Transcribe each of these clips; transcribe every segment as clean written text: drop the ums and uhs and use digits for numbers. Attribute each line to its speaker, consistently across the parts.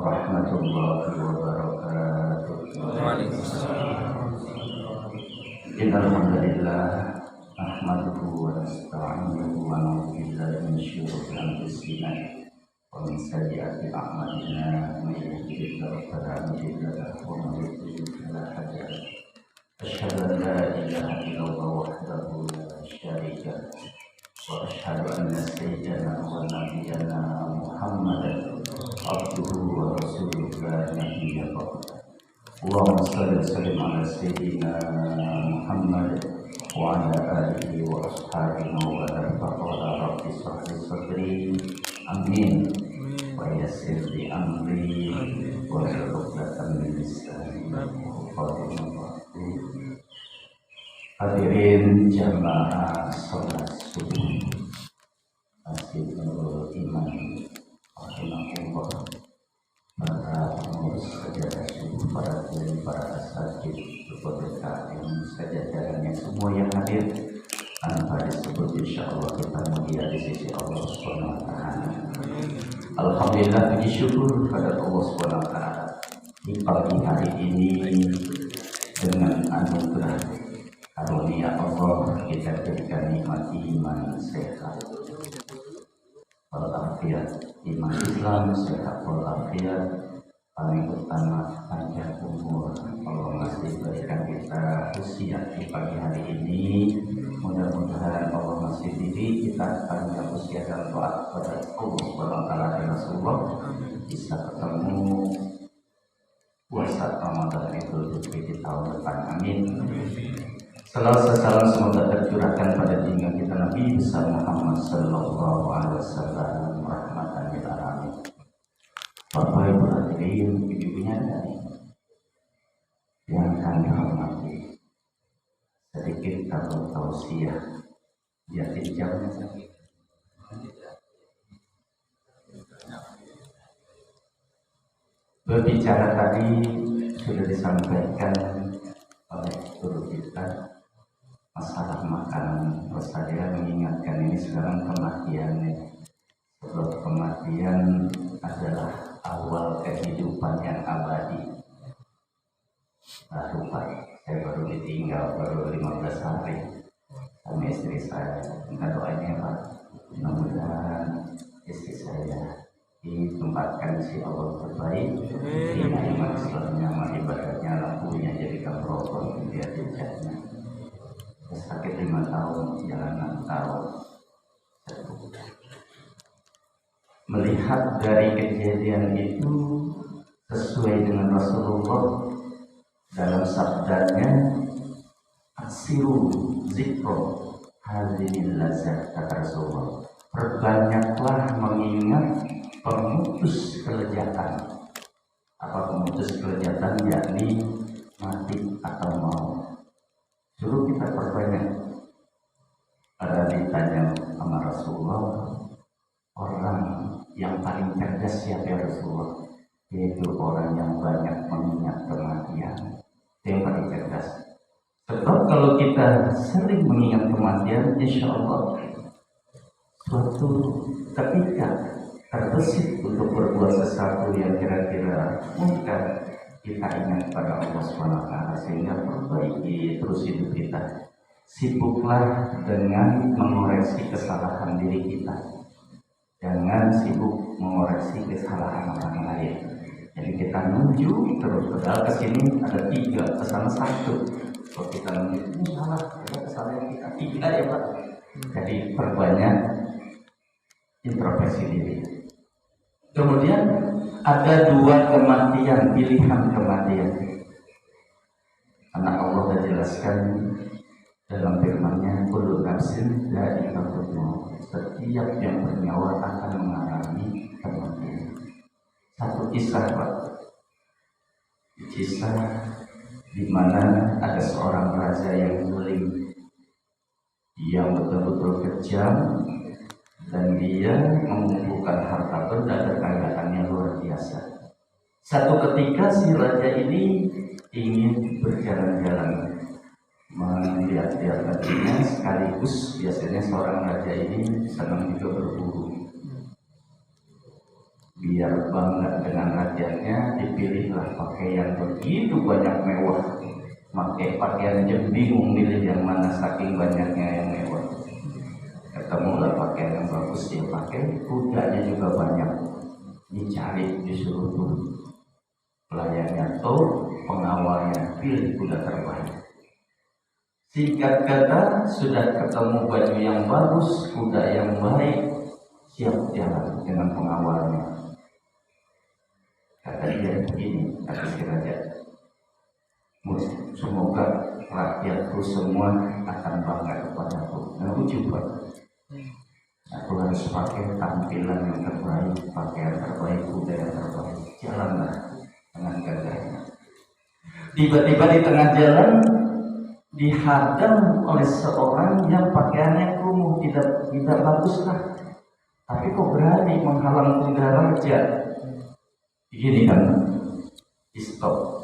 Speaker 1: warahmatullahi wabarakatuh.
Speaker 2: Waalaikumsalam.
Speaker 1: Innal hamdalillah nahmaduhu wa nasta'inuhu wa na'udzu billahi min syururi anfusina wa min sayyiati a'malina may yahdihillahu fala mudilla lahu wa may yudlil fala hadiya lahu. Asyhadu an la ilaha illallah wahdahu la syarika lahu wa asyhadu anna sayyidana wa nabiyyana Muhammadan abduhu wa rasuluhu la nabiyya ba'dahu. Allahumma shalli wa sallim ala sayyidina Muhammad wa ala alihi wa ashabihi wa baraka rabbi shrah li sadri amin wa yassir li amri wa hlul 'uqdatam min lisani yafqahu qawli. Hadirin jamaah salat subuh Masjid Nurul Iman rahimahullah, para pengurus sajadah subuh, para kiai, para asatid, beserta sajadah semua yang hadir, tanpa disebut insyaallah kita mulia di sisi Allah Subhanahu wa taala. Alhamdulillah, puji syukur kepada Allah Subhanahu wa taala di pagi hari ini dengan anugerah karunia Allah kita diberikan nikmat iman sehat walafiat, iman Islam sehat walafiat, paling utama panjang umur. Allah masih berikan kita usia di pagi hari ini, mudah-mudahan Allah masih diri kita panjang usia dan doa kepada Allah Subhanahu wa taala dan Rasulullah bisa ketemu puasa Ramadan Idul Fitri di tahun depan, amin. Salawat salam semoga tercurahkan pada junjungan kita Nabi besar Muhammad sallallahu alaihi wasallam rahmatan lil alamin. Bapak Ibu hadirin, ibu-ibunya dari yang kami hormati, sedikit atau tausiah ya tinjaunya sakit. Berbicara tadi sudah disampaikan oleh guru kita masalah makanan. Terus saya mengingatkan ini sekarang kematian. Sebab kematian adalah awal kehidupan yang abadi. Nah, lupa, saya baru ditinggal baru 15 hari sama istri saya. Minta doanya Pak, mudah-mudahan istri saya ditempatkan si Allah terbaik, di iman Islamnya, ibadahnya, lampunya jadikan rokok, dia tujuannya. Sakit 5 tahun, jalan 6 tahun. Melihat dari kejadian itu sesuai dengan Rasulullah dalam sabdanya, aksiru zikro hadinil lazat, kata Rasulullah, perbanyaklah mengingat pemutus kelezatan. Apa pemutus kelezatan? Yakni mati atau mau. Suruh kita perbanyak. Ada ditanya sama Rasulullah, orang yang paling cerdas siapa ya Rasulullah? Yaitu orang yang banyak mengingat kematian. Yang paling cerdas. Sebab kalau kita sering mengingat kematian, insya Allah suatu ketika terbesit untuk berbuat sesuatu yang kira-kira mungkin kita ingat pada Allah SWT, sehingga perbaiki terus hidup kita. Sibuklah dengan mengoreksi kesalahan diri kita, jangan sibuk mengoreksi kesalahan orang lain. Jadi kita menuju terus, padahal kesini ada 3, kesana 1. Kalau kita menuju ini salah, kesalahan kita 3 ya Pak. Jadi perbanyak introspeksi diri. Kemudian ada 2 kematian, pilihan kematian. Karena Allah sudah jelaskan dalam firman-Nya, kullu nafsin dha'iqatul maut. Setiap yang bernyawa akan mengalami kematian. Satu kisah Pak. Kisah di mana ada seorang raja yang zalim, yang betul-betul kejam, dan dia mengumpulkan harta benda kekayaannya luar biasa. Satu ketika si raja ini ingin berjalan-jalan melihat-lihat negerinya, sekaligus biasanya seorang raja ini senang juga berburu. Biar bangga dengan raja pakai pakaian aja bingung milih yang mana saking banyaknya yang mewah. Ketemulah pakaian yang bagus dia pakai, kudanya juga banyak, dicari disuruh turun. Pelayannya atau pengawalnya pilih kuda terbaik. Singkat kata, sudah ketemu baju yang bagus, kuda yang baik, siap jalan dengan pengawalnya. Kata dia begini, kata si raja, semoga rakyatku semua akan bangga kepadaku. Aku coba, aku harus pakai tampilan yang terbaik, pakaian terbaik, kuda yang terbaik. Jalanlah dengan gagahnya. Tiba-tiba di tengah jalan dihadang oleh seorang yang pakaiannya kumuh, tidak baguslah, tapi kok berani menghalang kuda raja. Begini kan, di stop,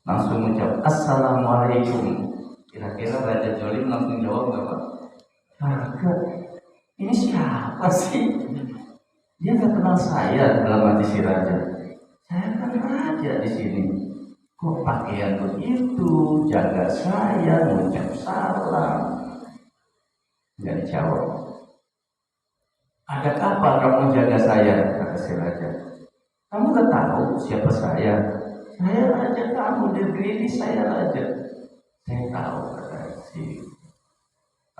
Speaker 1: langsung menjawab assalamualaikum. Kira-kira Raja Jolim langsung jawab nggak Pak? Kagak, ini siapa sih? Dia nggak kenal saya dalam hati si raja. Saya kan raja di sini. Kok pakaian begitu, jaga saya, mengucap salam. Nggak dijawab. Ada apa kamu jaga saya? Kata si raja. Kamu nggak tahu siapa saya? Saya raja kamu, di negeri ini saya raja. Saya tahu, kata si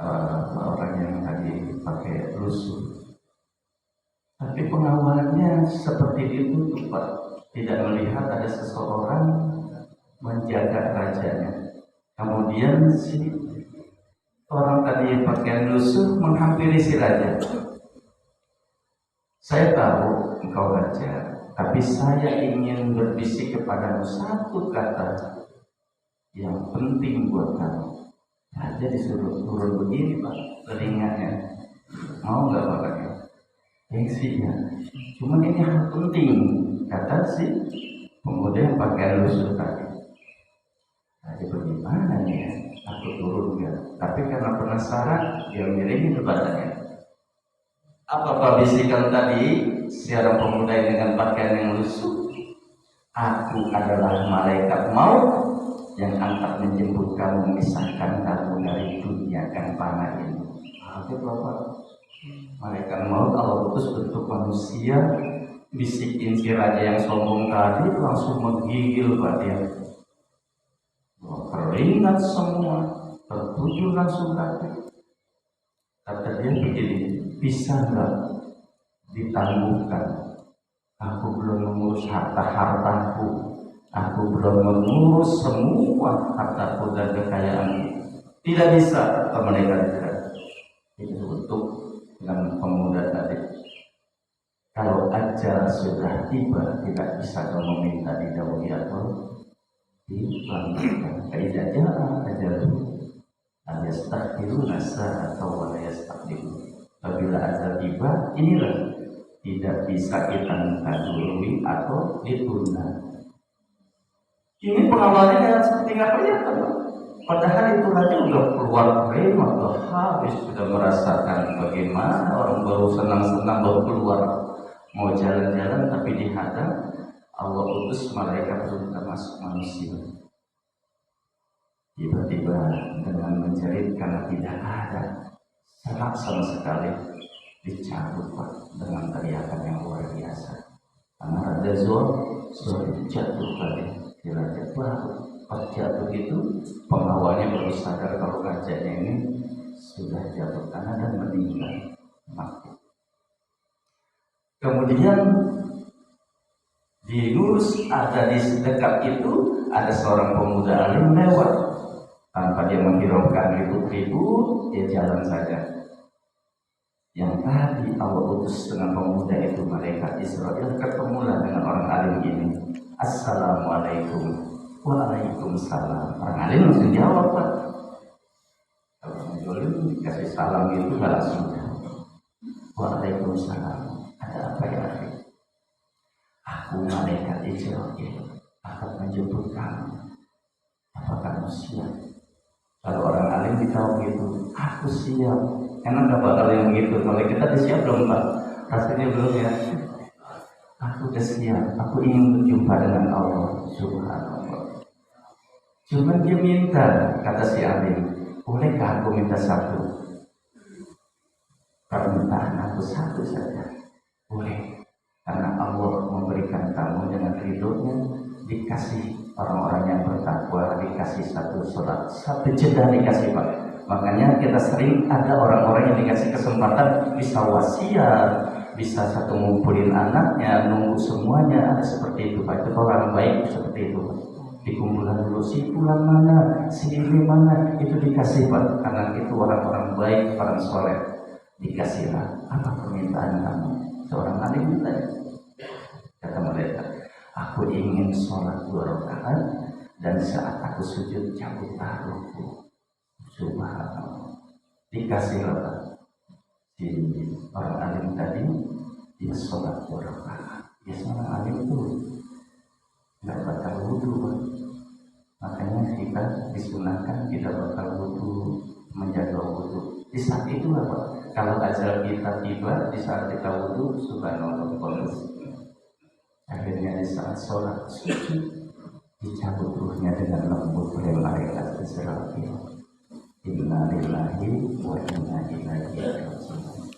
Speaker 1: orang yang tadi pakai lusuh. Tapi pengawalnya seperti itu Pak, tidak melihat ada seseorang menjaga rajanya. Kemudian si orang tadi yang pakaian lusuh menghampiri si raja. Saya tahu engkau raja, tapi saya ingin berbisik kepadamu satu kata yang penting buat kamu. Raja disuruh turun begini Pak, telinganya. Mau nggak Pak? Gengsinya. Cuman ini hal penting, kata si pemuda yang pakaian lusuh tadi. Jadi bagaimana nih ya? Aku turun ya. Tapi karena penasaran, dia miringin kepadanya. Apa bisikan tadi? Siaran pemuda dengan pakaian yang lusuh. Aku adalah malaikat maut yang angkat menjemput kamu, memisahkan kamu dari dunia yang panah ini. Itu Bapak. Malaikat maut Allah utus bentuk manusia, bisikin si raja yang sombong tadi, langsung menggigil Pak dia. Keringat semua, tertuju langsung kaki. Kata dia begini, bisa nggak ditangguhkan? Aku belum mengurus harta-hartaku, aku belum mengurus semua hartaku dan kekayaanku. Tidak bisa, kata mereka. Itu untuk dengan pemuda tadi. Kalau ajal sudah tiba, tidak bisa kau meminta didahului atau dilanjutkan. Kaidah jalan ajal ayastakhiru nasa atau walayastakhiru. Apabila ajal tiba, inilah tidak bisa kita minta didahului atau ditunda. Ini pengawalnya dengan seperti apa ya teman? Padahal itu raja udah keluar prima, udah habis, sudah merasakan bagaimana orang baru senang-senang baru keluar mau jalan-jalan, tapi dihadang Allah utus malaikat untuk termasuk manusia. Tiba-tiba dengan menjerit karena tidak ada serak sama sekali, dicabut Pak dengan teriakan yang luar biasa. Karena Raja Zul jatuh tadi, raja baru pas jatuh itu pengawalnya baru sadar kalau rajanya ini sudah jatuh tanah dan meninggal mati. Kemudian di lurus ada di dekat itu ada seorang pemuda alim lewat tanpa dia menghiraukan ribut-ribut, dia jalan saja. Yang tadi Allah utus dengan pemuda itu malaikat Israel, ketemulah dengan orang alim ini. Assalamualaikum. Waalaikumsalam. Orang alim langsung jawab Pak. Kalau orang jolim dikasih salam itu nggak langsung jawab. Waalaikumsalam. Ada apa ya? Aku malaikat Israel akan menjemput kamu. Apa kamu siap? Kalau orang alim dijawab gitu, aku siap. Enak gak bakal yang begitu? Kalau kita udah siap belum Pak? Rasanya belum ya? Aku udah siap. Aku ingin berjumpa dengan Allah Subhanahu. Cuman dia minta, kata si Alim, bolehkah aku minta satu? Permintaan aku satu saja. Boleh. Karena Allah memberikan kamu dengan ridhonya, dikasih orang-orang yang bertakwa, dikasih satu sholat, satu jeda dikasih Pak. Makanya kita sering ada orang-orang yang dikasih kesempatan bisa wasiat, bisa satu ngumpulin anaknya, nunggu semuanya, ada seperti itu Pak. Itu orang baik seperti itu Pak. Dikumpulkan dulu si pulang mana, si ini mana, itu dikasih Pak. Karena itu orang-orang baik, orang soleh. Dikasihlah. Apa permintaan kamu? Seorang alim minta. Kata mereka, aku ingin sholat 2 rakaat dan saat aku sujud cabut taruhku. Subhanallah. Dikasihlah si orang alim tadi, dia sholat 2 rakaat. Dia seorang alim itu nggak batal wudhu. Makanya kita disunahkan kita batal wudhu, menjaga wudhu. Di saat itulah Pak, kalau azal kita tiba di saat kita wudhu, subhanallah, akhirnya di saat sholat sujud dicabut ruhnya dengan lembut oleh malaikat Israfil. Inna lillahi wa inna ilaihi raji'un.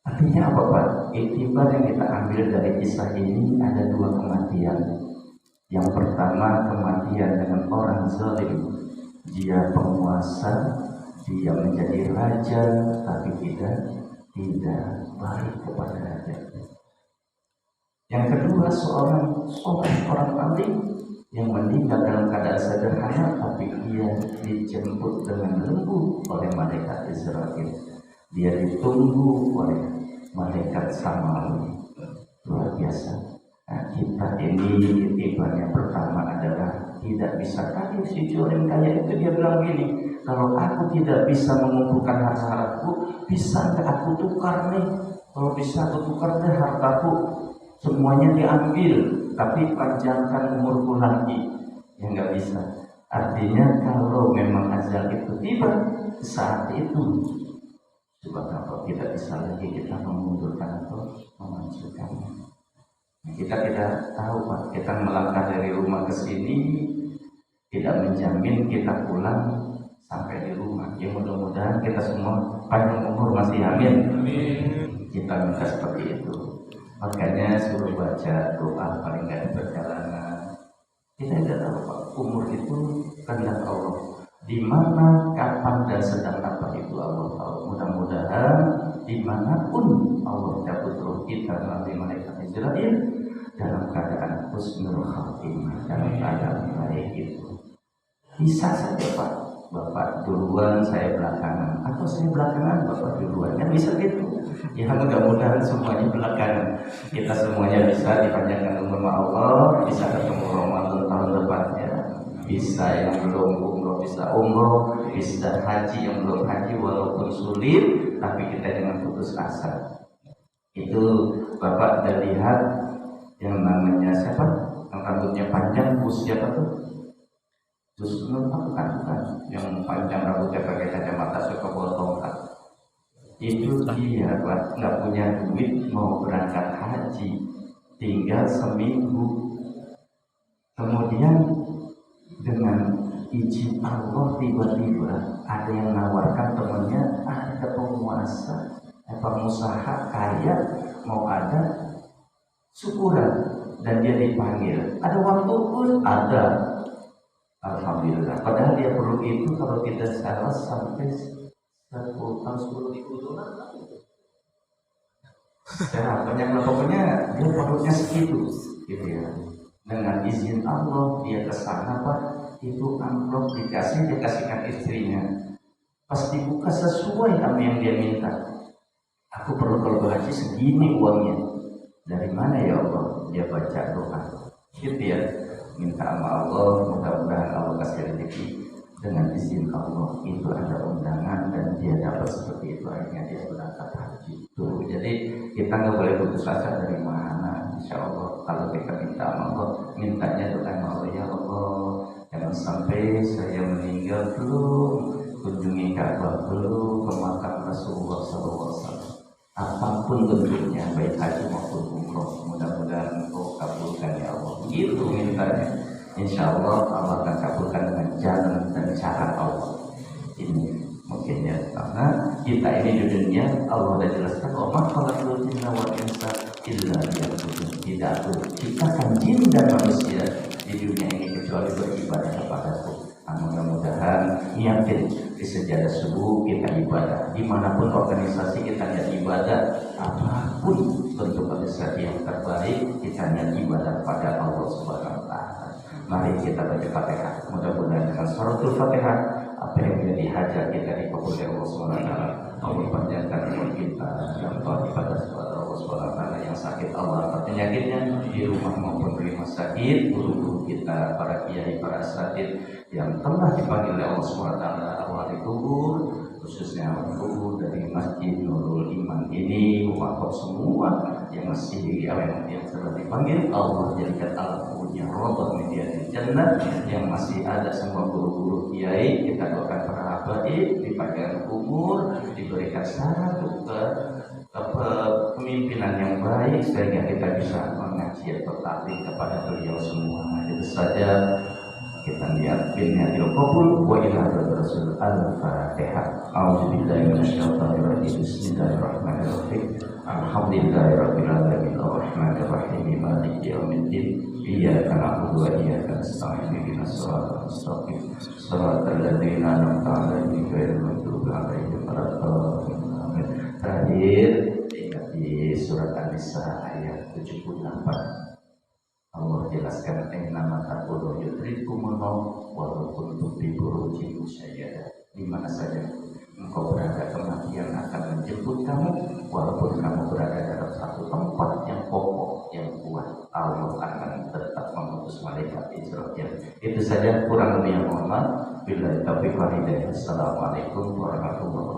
Speaker 1: Artinya apa Pak? Iktibar yang kita ambil dari kisah ini ada 2 kematian. Yang pertama kematian dengan orang zalim, dia penguasa, dia menjadi raja tapi tidak baik kepada raja. Yang kedua seorang orang alim yang meninggal dalam keadaan sederhana tapi dia dijemput dengan lembut oleh malaikat Israfil. Dia ditunggu oleh malaikat Samawi. Luar biasa. Nah, kita ini iktibar yang pertama adalah tidak bisa kaya. Si Jorim kaya itu dia bilang gini, kalau aku tidak bisa mengumpulkan harta-hartaku, bisa nggak aku tukar nih? Kalau bisa aku tukar deh hartaku, semuanya diambil, tapi panjangkan umurku lagi. Ya nggak bisa. Artinya kalau memang azal itu tiba saat itu, coba kalau tidak bisa lagi kita memundurkan atau memajukannya. Kita tidak tahu Pak, kita melangkah dari rumah ke sini tidak menjamin kita pulang sampai di rumah. Ya mudah-mudahan kita semua panjang umur masih amin. Kita minta seperti itu. Makanya suruh baca doa paling nggak di perjalanan. Kita tidak tahu Pak, umur itu kehendak Allah. Di mana, kapan dan sedang apa itu Allah tahu. Mudah-mudahan dimanapun Allah cabut roh kita melalui malaikat Israfil dalam keadaan husnul khatimah, dalam keadaan baik itu. Bisa saja Pak, Bapak duluan saya belakangan, atau saya belakangan Bapak duluan, kan bisa gitu. Ya mudah-mudahan semuanya belakangan. Kita semuanya bisa dipanjangkan umur Allah, bisa ketemu Ramadan tahun depannya. Bisa yang belum umroh bisa umroh, bisa haji yang belum haji walaupun sulit, tapi kita jangan putus asa. Itu Bapak udah lihat yang namanya siapa? Yang rambutnya panjang, siapa tuh? Justru bukan, yang panjang rambutnya pakai kacamata suka bawa tongkat. Itu dia Pak, nggak punya duit mau berangkat haji, tinggal seminggu. Kemudian dengan izin Allah tiba-tiba ada yang nawarkan temannya, ada penguasa, pengusaha kaya mau ada syukuran dan dia dipanggil. Ada waktu pun ada. Alhamdulillah. Padahal dia perlu itu kalau tidak salah sampai 10 tahun 10.000 dolar. Ya banyak pokoknya dia perlunya segitu, gitu ya. Dengan izin Allah dia kesana Pak, itu amplop dikasihkan istrinya. Pas dibuka sesuai apa yang dia minta. Aku perlu kalau haji segini uangnya. Dari mana ya Allah? Dia baca doa, gitu ya. Minta sama Allah, mudah-mudahan Allah kasih rezeki. Dengan izin Allah itu ada undangan dan dia dapat seperti itu, akhirnya dia berangkat haji. Tuh, jadi kita nggak boleh putus asa dari mana. Insya Allah kalau kita minta sama Allah, mintanya doa sama Allah, ya Allah jangan sampai saya meninggal belum kunjungi Ka'bah, belum ke makam Rasulullah SAW. Apapun bentuknya, baik haji maupun umroh, mudah-mudahan engkau kabulkan ya Allah. Gitu mintanya. Insya Allah Allah akan kabulkan dengan jalan dan cara Allah. Ini mungkin ya, karena kita ini di dunia Allah sudah jelaskan Allah khalaqul jinna wal insa illa liya'budun. Tidak aku ciptakan jin dan manusia di dunia ini kecuali beribadah kepadaku. Mudah-mudahan yakin di sejadah subuh kita ibadah, dimanapun organisasi kita niat ibadah, apapun bentuk organisasi yang terbaik kita niat ibadah pada Allah Subhanahu Wa Taala. Mari kita baca Fatihah. Mudah-mudahan dengan suratul Fatihah apa yang menjadi hajat kita dikabulkan Allah Subhanahu Wa Taala. Allah panjangkan umur kita yang telah ibadah kepada Allah Subhanahu Wa Taala. Yang sakit Allah angkat penyakitnya di rumah maupun di rumah sakit. Guru-guru kita, para kiai, para asatidz yang telah dipanggil oleh Allah Subhanahu Wa Taala awal kubur, khususnya kubur dari Masjid Nurul Iman ini, wakaf semua yang masih yang telah dipanggil Allah jadikan al-Qur'an roboh media di jannah. Yang masih ada semua guru-guru kiai kita doakan para habaib dipanggil kubur, diberikan satu kepemimpinan yang baik sehingga kita bisa mengaji atau taklim kepada beliau semua. Itu saja kita lihat binyatil qabul wa ila rasul al-fatihah. A'udzubillahi minasyaitonir rajim. Bismillahirrahmanirrahim. Alhamdulillahirabbil alamin arrahmanir rahim maliki yaumiddin. Iyyaka na'budu wa iyyaka nasta'in ihdinas siratal mustaqim siratal ladzina an'amta 'alaihim ghairil maghdubi 'alaihim waladdallin. Terakhir ingat di surat An-Nisa ayat 78. Allah jelaskan nama takulu yudrikumul maut walau kuntum fi burujin musyayyada. Di mana saja engkau berada kematian akan menjemput kamu walaupun kamu berada dalam satu tempat yang kokoh yang kuat. Allah akan tetap mengutus malaikat Israfil. Itu saja, kurang lebih yang mohon maaf. Billahi taufiq wal hidayah. Assalamualaikum warahmatullahi wabarakatuh.